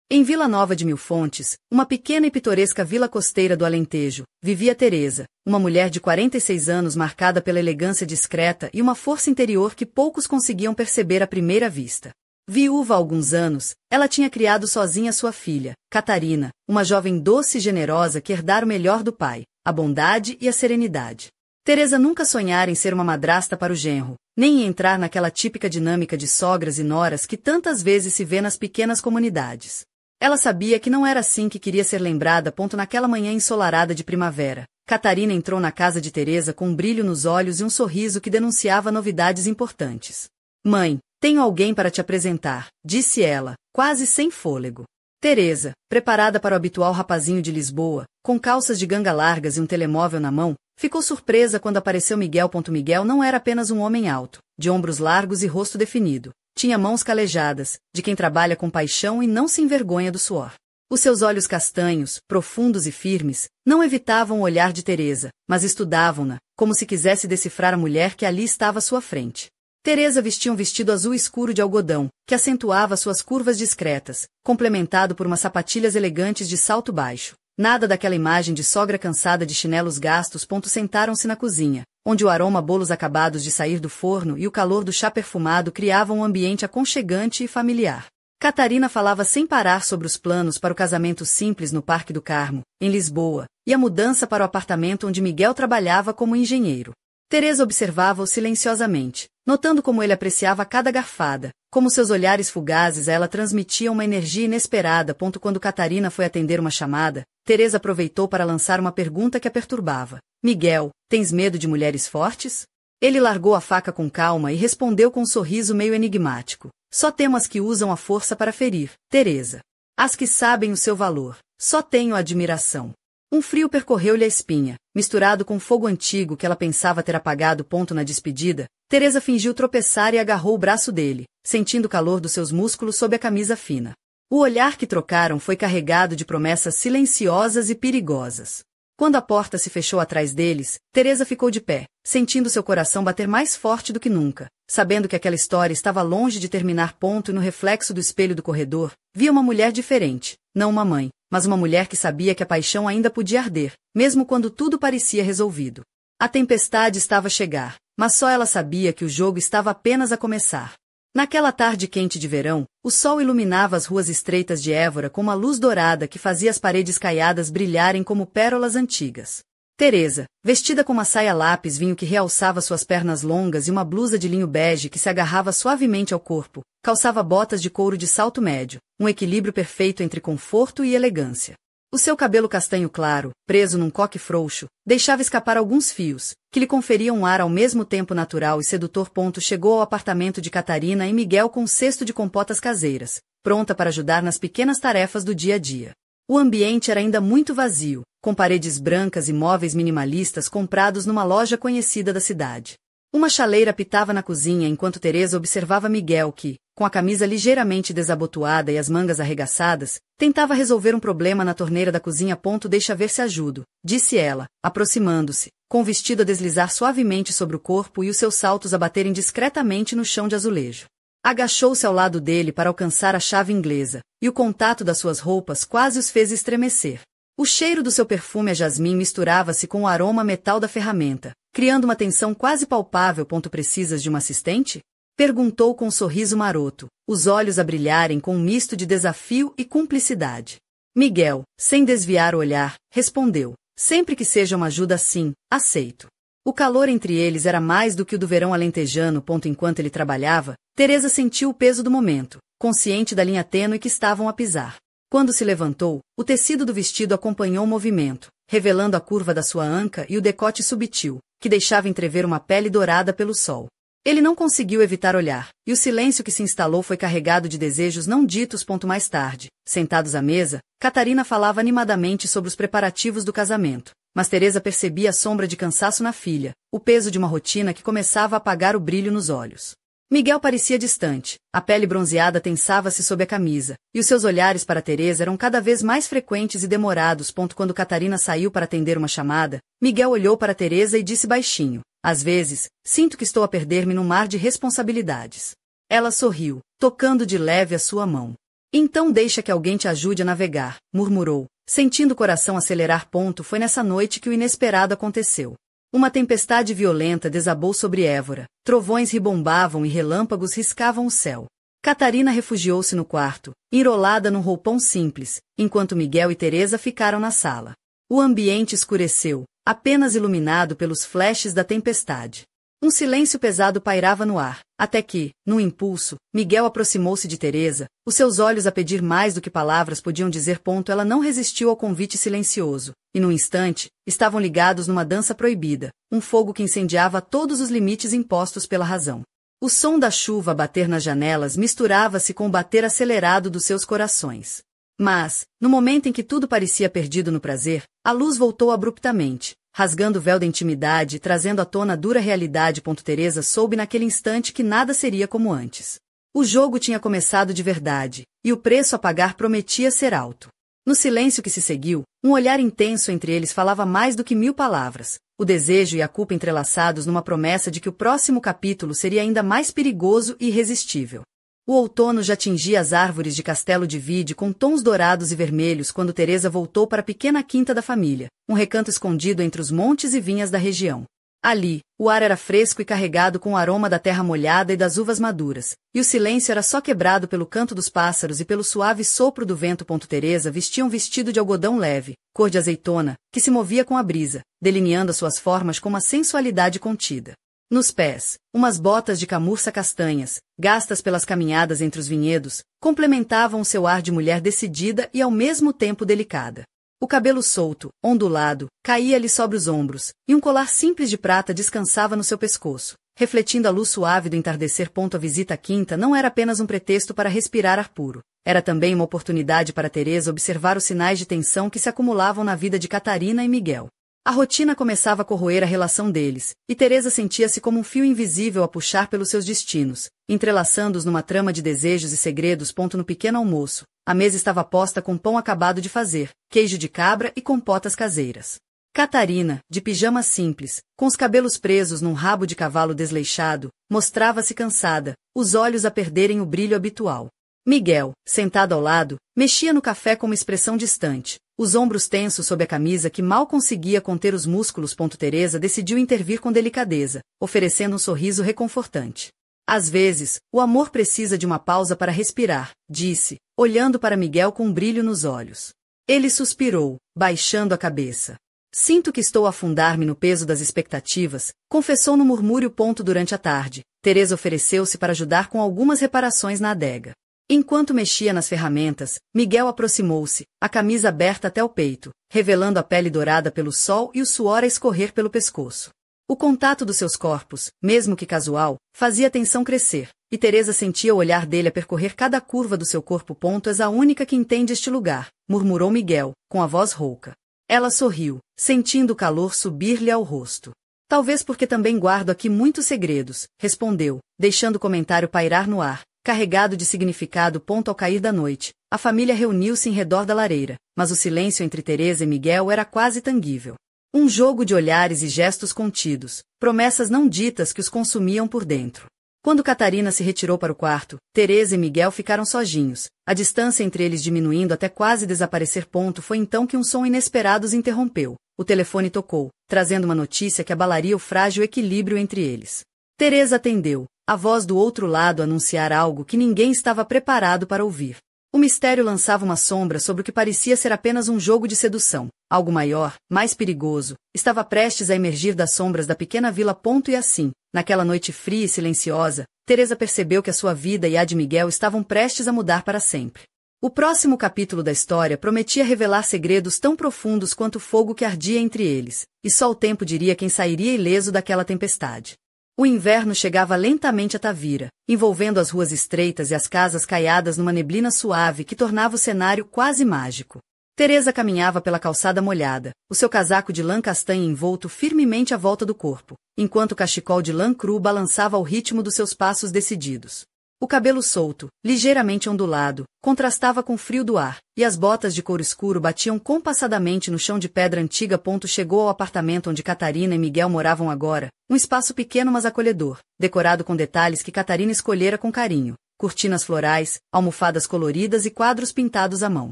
Em Vila Nova de Mil Fontes, uma pequena e pitoresca vila costeira do Alentejo, vivia Teresa, uma mulher de 46 anos marcada pela elegância discreta e uma força interior que poucos conseguiam perceber à primeira vista. Viúva há alguns anos, ela tinha criado sozinha sua filha, Catarina, uma jovem doce e generosa que herdara o melhor do pai, a bondade e a serenidade. Teresa nunca sonhara em ser uma madrasta para o genro, nem em entrar naquela típica dinâmica de sogras e noras que tantas vezes se vê nas pequenas comunidades. Ela sabia que não era assim que queria ser lembrada. Naquela manhã ensolarada de primavera, Catarina entrou na casa de Teresa com um brilho nos olhos e um sorriso que denunciava novidades importantes. Mãe, tenho alguém para te apresentar, disse ela, quase sem fôlego. Teresa, preparada para o habitual rapazinho de Lisboa, com calças de ganga largas e um telemóvel na mão, ficou surpresa quando apareceu Miguel. Miguel não era apenas um homem alto, de ombros largos e rosto definido. Tinha mãos calejadas, de quem trabalha com paixão e não se envergonha do suor. Os seus olhos castanhos, profundos e firmes, não evitavam o olhar de Teresa, mas estudavam-na, como se quisesse decifrar a mulher que ali estava à sua frente. Teresa vestia um vestido azul escuro de algodão, que acentuava suas curvas discretas, complementado por umas sapatilhas elegantes de salto baixo. Nada daquela imagem de sogra cansada de chinelos gastos. Sentaram-se na cozinha, onde o aroma bolos acabados de sair do forno e o calor do chá perfumado criavam um ambiente aconchegante e familiar. Catarina falava sem parar sobre os planos para o casamento simples no Parque do Carmo, em Lisboa, e a mudança para o apartamento onde Miguel trabalhava como engenheiro. Teresa observava-o silenciosamente, notando como ele apreciava cada garfada, como seus olhares fugazes a ela transmitiam uma energia inesperada. Quando Catarina foi atender uma chamada, Teresa aproveitou para lançar uma pergunta que a perturbava. Miguel, tens medo de mulheres fortes? Ele largou a faca com calma e respondeu com um sorriso meio enigmático. Só temo as que usam a força para ferir, Teresa. As que sabem o seu valor. Só tenho admiração. Um frio percorreu-lhe a espinha, misturado com o fogo antigo que ela pensava ter apagado. Na despedida, Teresa fingiu tropeçar e agarrou o braço dele, sentindo o calor dos seus músculos sob a camisa fina. O olhar que trocaram foi carregado de promessas silenciosas e perigosas. Quando a porta se fechou atrás deles, Teresa ficou de pé, sentindo seu coração bater mais forte do que nunca, sabendo que aquela história estava longe de terminar. E no reflexo do espelho do corredor, via uma mulher diferente, não uma mãe, mas uma mulher que sabia que a paixão ainda podia arder, mesmo quando tudo parecia resolvido. A tempestade estava a chegar, mas só ela sabia que o jogo estava apenas a começar. Naquela tarde quente de verão, o sol iluminava as ruas estreitas de Évora com uma luz dourada que fazia as paredes caiadas brilharem como pérolas antigas. Teresa, vestida com uma saia lápis vinho que realçava suas pernas longas e uma blusa de linho bege que se agarrava suavemente ao corpo, calçava botas de couro de salto médio, um equilíbrio perfeito entre conforto e elegância. O seu cabelo castanho claro, preso num coque frouxo, deixava escapar alguns fios, que lhe conferiam um ar ao mesmo tempo natural e sedutor. Chegou ao apartamento de Catarina e Miguel com um cesto de compotas caseiras, pronta para ajudar nas pequenas tarefas do dia a dia. O ambiente era ainda muito vazio, com paredes brancas e móveis minimalistas comprados numa loja conhecida da cidade. Uma chaleira pitava na cozinha enquanto Teresa observava Miguel que, com a camisa ligeiramente desabotoada e as mangas arregaçadas, tentava resolver um problema na torneira da cozinha. Deixa ver se ajudo, disse ela, aproximando-se, com o vestido a deslizar suavemente sobre o corpo e os seus saltos a baterem discretamente no chão de azulejo. Agachou-se ao lado dele para alcançar a chave inglesa, e o contato das suas roupas quase os fez estremecer. O cheiro do seu perfume a jasmim misturava-se com o aroma metal da ferramenta, criando uma tensão quase palpável. Precisas de uma assistente? Perguntou com um sorriso maroto, os olhos a brilharem com um misto de desafio e cumplicidade. Miguel, sem desviar o olhar, respondeu, sempre que seja uma ajuda assim, aceito. O calor entre eles era mais do que o do verão alentejano. Enquanto ele trabalhava, Teresa sentiu o peso do momento, consciente da linha tênue que estavam a pisar. Quando se levantou, o tecido do vestido acompanhou o movimento, revelando a curva da sua anca e o decote subtil, que deixava entrever uma pele dourada pelo sol. Ele não conseguiu evitar olhar, e o silêncio que se instalou foi carregado de desejos não ditos. Mais tarde, sentados à mesa, Catarina falava animadamente sobre os preparativos do casamento, mas Teresa percebia a sombra de cansaço na filha, o peso de uma rotina que começava a apagar o brilho nos olhos. Miguel parecia distante, a pele bronzeada tensava-se sob a camisa, e os seus olhares para Teresa eram cada vez mais frequentes e demorados. Quando Catarina saiu para atender uma chamada, Miguel olhou para Teresa e disse baixinho, às vezes, sinto que estou a perder-me num mar de responsabilidades. Ela sorriu, tocando de leve a sua mão. Então deixa que alguém te ajude a navegar, murmurou. Sentindo o coração acelerar. Foi nessa noite que o inesperado aconteceu. Uma tempestade violenta desabou sobre Évora, trovões ribombavam e relâmpagos riscavam o céu. Catarina refugiou-se no quarto, enrolada num roupão simples, enquanto Miguel e Teresa ficaram na sala. O ambiente escureceu, apenas iluminado pelos flashes da tempestade. Um silêncio pesado pairava no ar, até que, num impulso, Miguel aproximou-se de Teresa, os seus olhos a pedir mais do que palavras podiam dizer. Ela não resistiu ao convite silencioso, e num instante, estavam ligados numa dança proibida, um fogo que incendiava todos os limites impostos pela razão. O som da chuva a bater nas janelas misturava-se com o bater acelerado dos seus corações. Mas, no momento em que tudo parecia perdido no prazer, a luz voltou abruptamente, rasgando o véu da intimidade e trazendo à tona a dura realidade. Teresa soube naquele instante que nada seria como antes. O jogo tinha começado de verdade, e o preço a pagar prometia ser alto. No silêncio que se seguiu, um olhar intenso entre eles falava mais do que 1000 palavras, o desejo e a culpa entrelaçados numa promessa de que o próximo capítulo seria ainda mais perigoso e irresistível. O outono já tingia as árvores de Castelo de Vide com tons dourados e vermelhos quando Teresa voltou para a pequena quinta da família, um recanto escondido entre os montes e vinhas da região. Ali, o ar era fresco e carregado com o aroma da terra molhada e das uvas maduras, e o silêncio era só quebrado pelo canto dos pássaros e pelo suave sopro do vento. Teresa vestia um vestido de algodão leve, cor de azeitona, que se movia com a brisa, delineando as suas formas com uma sensualidade contida. Nos pés, umas botas de camurça castanhas, gastas pelas caminhadas entre os vinhedos, complementavam o seu ar de mulher decidida e ao mesmo tempo delicada. O cabelo solto, ondulado, caía-lhe sobre os ombros, e um colar simples de prata descansava no seu pescoço, refletindo a luz suave do entardecer. A visita à quinta não era apenas um pretexto para respirar ar puro, era também uma oportunidade para Teresa observar os sinais de tensão que se acumulavam na vida de Catarina e Miguel. A rotina começava a corroer a relação deles, e Teresa sentia-se como um fio invisível a puxar pelos seus destinos, entrelaçando-os numa trama de desejos e segredos. No pequeno almoço, a mesa estava posta com pão acabado de fazer, queijo de cabra e compotas caseiras. Catarina, de pijama simples, com os cabelos presos num rabo de cavalo desleixado, mostrava-se cansada, os olhos a perderem o brilho habitual. Miguel, sentado ao lado, mexia no café com uma expressão distante, os ombros tensos sob a camisa que mal conseguia conter os músculos. Teresa decidiu intervir com delicadeza, oferecendo um sorriso reconfortante. Às vezes, o amor precisa de uma pausa para respirar, disse, olhando para Miguel com um brilho nos olhos. Ele suspirou, baixando a cabeça. Sinto que estou a afundar-me no peso das expectativas, confessou no murmúrio. Durante a tarde, Teresa ofereceu-se para ajudar com algumas reparações na adega. Enquanto mexia nas ferramentas, Miguel aproximou-se, a camisa aberta até o peito, revelando a pele dourada pelo sol e o suor a escorrer pelo pescoço. O contato dos seus corpos, mesmo que casual, fazia a tensão crescer, e Teresa sentia o olhar dele a percorrer cada curva do seu corpo. És a única que entende este lugar, murmurou Miguel, com a voz rouca. Ela sorriu, sentindo o calor subir-lhe ao rosto. Talvez porque também guardo aqui muitos segredos, respondeu, deixando o comentário pairar no ar, carregado de significado. Ao cair da noite, a família reuniu-se em redor da lareira, mas o silêncio entre Teresa e Miguel era quase tangível. Um jogo de olhares e gestos contidos, promessas não ditas que os consumiam por dentro. Quando Catarina se retirou para o quarto, Teresa e Miguel ficaram sozinhos, a distância entre eles diminuindo até quase desaparecer. Foi então que um som inesperado os interrompeu. O telefone tocou, trazendo uma notícia que abalaria o frágil equilíbrio entre eles. Teresa atendeu, a voz do outro lado anunciar algo que ninguém estava preparado para ouvir. O mistério lançava uma sombra sobre o que parecia ser apenas um jogo de sedução. Algo maior, mais perigoso, estava prestes a emergir das sombras da pequena vila. E assim, naquela noite fria e silenciosa, Teresa percebeu que a sua vida e a de Miguel estavam prestes a mudar para sempre. O próximo capítulo da história prometia revelar segredos tão profundos quanto o fogo que ardia entre eles, e só o tempo diria quem sairia ileso daquela tempestade. O inverno chegava lentamente a Tavira, envolvendo as ruas estreitas e as casas caiadas numa neblina suave que tornava o cenário quase mágico. Teresa caminhava pela calçada molhada, o seu casaco de lã castanha envolto firmemente à volta do corpo, enquanto o cachecol de lã cru balançava ao ritmo dos seus passos decididos. O cabelo solto, ligeiramente ondulado, contrastava com o frio do ar, e as botas de couro escuro batiam compassadamente no chão de pedra antiga. Chegou ao apartamento onde Catarina e Miguel moravam agora, um espaço pequeno mas acolhedor, decorado com detalhes que Catarina escolhera com carinho. cortinas florais, almofadas coloridas e quadros pintados à mão.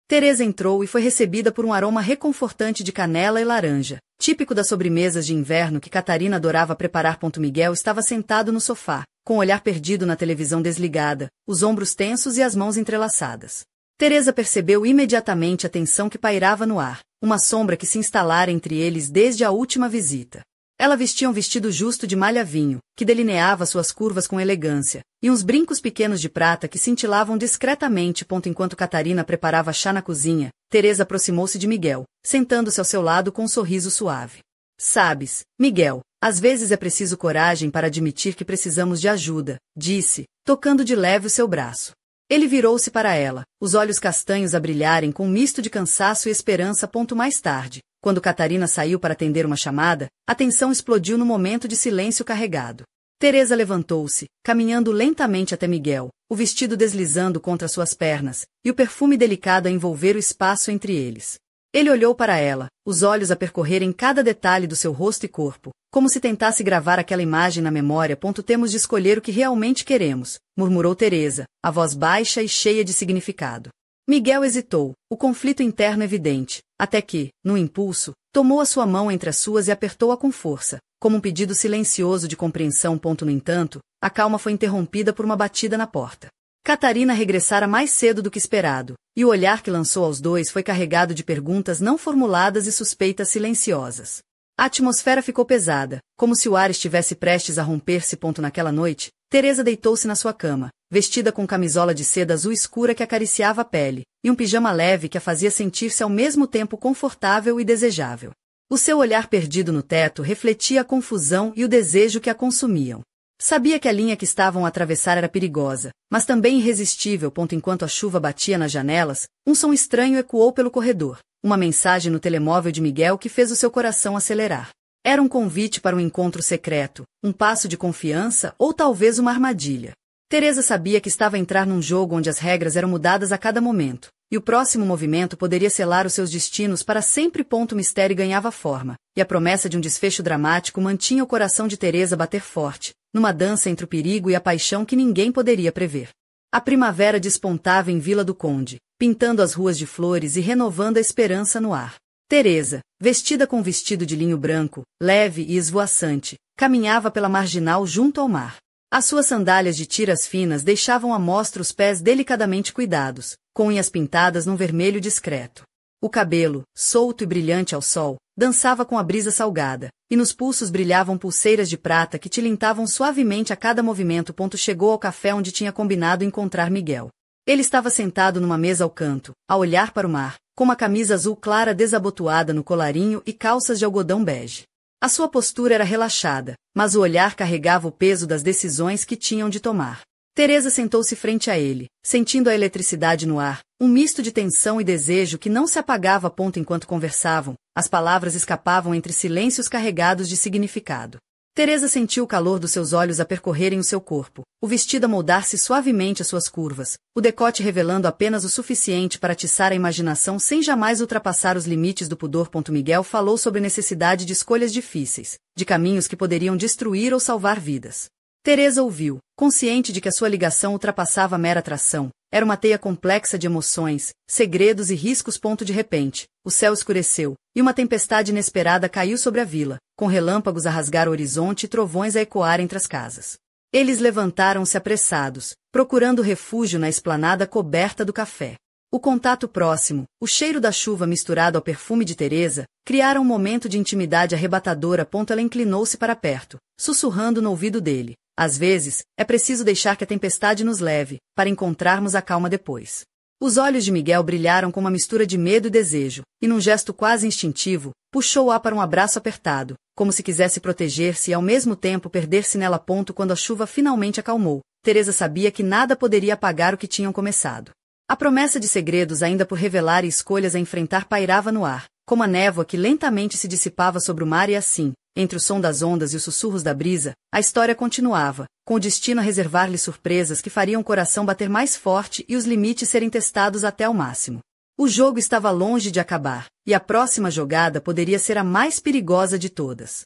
Teresa entrou e foi recebida por um aroma reconfortante de canela e laranja, típico das sobremesas de inverno que Catarina adorava preparar. Miguel estava sentado no sofá, com o olhar perdido na televisão desligada, os ombros tensos e as mãos entrelaçadas. Teresa percebeu imediatamente a tensão que pairava no ar, uma sombra que se instalara entre eles desde a última visita. Ela vestia um vestido justo de malha vinho, que delineava suas curvas com elegância, e uns brincos pequenos de prata que cintilavam discretamente. Enquanto Catarina preparava chá na cozinha, Teresa aproximou-se de Miguel, sentando-se ao seu lado com um sorriso suave. Sabes, Miguel, às vezes é preciso coragem para admitir que precisamos de ajuda, disse, tocando de leve o seu braço. Ele virou-se para ela, os olhos castanhos a brilharem com um misto de cansaço e esperança. Mais tarde, quando Catarina saiu para atender uma chamada, a tensão explodiu no momento de silêncio carregado. Teresa levantou-se, caminhando lentamente até Miguel, o vestido deslizando contra suas pernas, e o perfume delicado a envolver o espaço entre eles. Ele olhou para ela, os olhos a percorrerem cada detalhe do seu rosto e corpo, como se tentasse gravar aquela imagem na memória. Temos de escolher o que realmente queremos, murmurou Teresa, a voz baixa e cheia de significado. Miguel hesitou, o conflito interno evidente, até que, no impulso, tomou a sua mão entre as suas e apertou-a com força, como um pedido silencioso de compreensão. No entanto, a calma foi interrompida por uma batida na porta. Catarina regressara mais cedo do que esperado, e o olhar que lançou aos dois foi carregado de perguntas não formuladas e suspeitas silenciosas. A atmosfera ficou pesada, como se o ar estivesse prestes a romper-se. Naquela noite, Teresa deitou-se na sua cama, vestida com camisola de seda azul escura que acariciava a pele, e um pijama leve que a fazia sentir-se ao mesmo tempo confortável e desejável. O seu olhar perdido no teto refletia a confusão e o desejo que a consumiam. Sabia que a linha que estavam a atravessar era perigosa, mas também irresistível. Enquanto a chuva batia nas janelas, um som estranho ecoou pelo corredor, uma mensagem no telemóvel de Miguel que fez o seu coração acelerar. Era um convite para um encontro secreto, um passo de confiança ou talvez uma armadilha. Teresa sabia que estava a entrar num jogo onde as regras eram mudadas a cada momento, e o próximo movimento poderia selar os seus destinos para sempre. O mistério ganhava forma, e a promessa de um desfecho dramático mantinha o coração de Teresa bater forte, numa dança entre o perigo e a paixão que ninguém poderia prever. A primavera despontava em Vila do Conde, pintando as ruas de flores e renovando a esperança no ar. Teresa, vestida com um vestido de linho branco, leve e esvoaçante, caminhava pela marginal junto ao mar. As suas sandálias de tiras finas deixavam à mostra os pés delicadamente cuidados, com unhas pintadas num vermelho discreto. O cabelo, solto e brilhante ao sol, dançava com a brisa salgada, e nos pulsos brilhavam pulseiras de prata que tilintavam suavemente a cada movimento. Chegou ao café onde tinha combinado encontrar Miguel. Ele estava sentado numa mesa ao canto, a olhar para o mar, com uma camisa azul clara desabotoada no colarinho e calças de algodão bege. A sua postura era relaxada, mas o olhar carregava o peso das decisões que tinham de tomar. Teresa sentou-se frente a ele, sentindo a eletricidade no ar, um misto de tensão e desejo que não se apagava. Enquanto conversavam, as palavras escapavam entre silêncios carregados de significado. Teresa sentiu o calor dos seus olhos a percorrerem o seu corpo, o vestido a moldar-se suavemente às suas curvas, o decote revelando apenas o suficiente para atiçar a imaginação sem jamais ultrapassar os limites do pudor. Miguel falou sobre a necessidade de escolhas difíceis, de caminhos que poderiam destruir ou salvar vidas. Teresa ouviu, consciente de que a sua ligação ultrapassava a mera atração. Era uma teia complexa de emoções, segredos e riscos. De repente, o céu escureceu, e uma tempestade inesperada caiu sobre a vila, com relâmpagos a rasgar o horizonte e trovões a ecoar entre as casas. Eles levantaram-se apressados, procurando refúgio na esplanada coberta do café. O contato próximo, o cheiro da chuva misturado ao perfume de Teresa, criaram um momento de intimidade arrebatadora. Ela inclinou-se para perto, sussurrando no ouvido dele. Às vezes, é preciso deixar que a tempestade nos leve, para encontrarmos a calma depois. Os olhos de Miguel brilharam com uma mistura de medo e desejo, e num gesto quase instintivo, puxou-a para um abraço apertado, como se quisesse proteger-se e ao mesmo tempo perder-se nela. Quando a chuva finalmente acalmou, Teresa sabia que nada poderia apagar o que tinham começado. A promessa de segredos ainda por revelar e escolhas a enfrentar pairava no ar, como a névoa que lentamente se dissipava sobre o mar. E assim, entre o som das ondas e os sussurros da brisa, a história continuava, com o destino a reservar-lhe surpresas que fariam o coração bater mais forte e os limites serem testados até ao máximo. O jogo estava longe de acabar, e a próxima jogada poderia ser a mais perigosa de todas.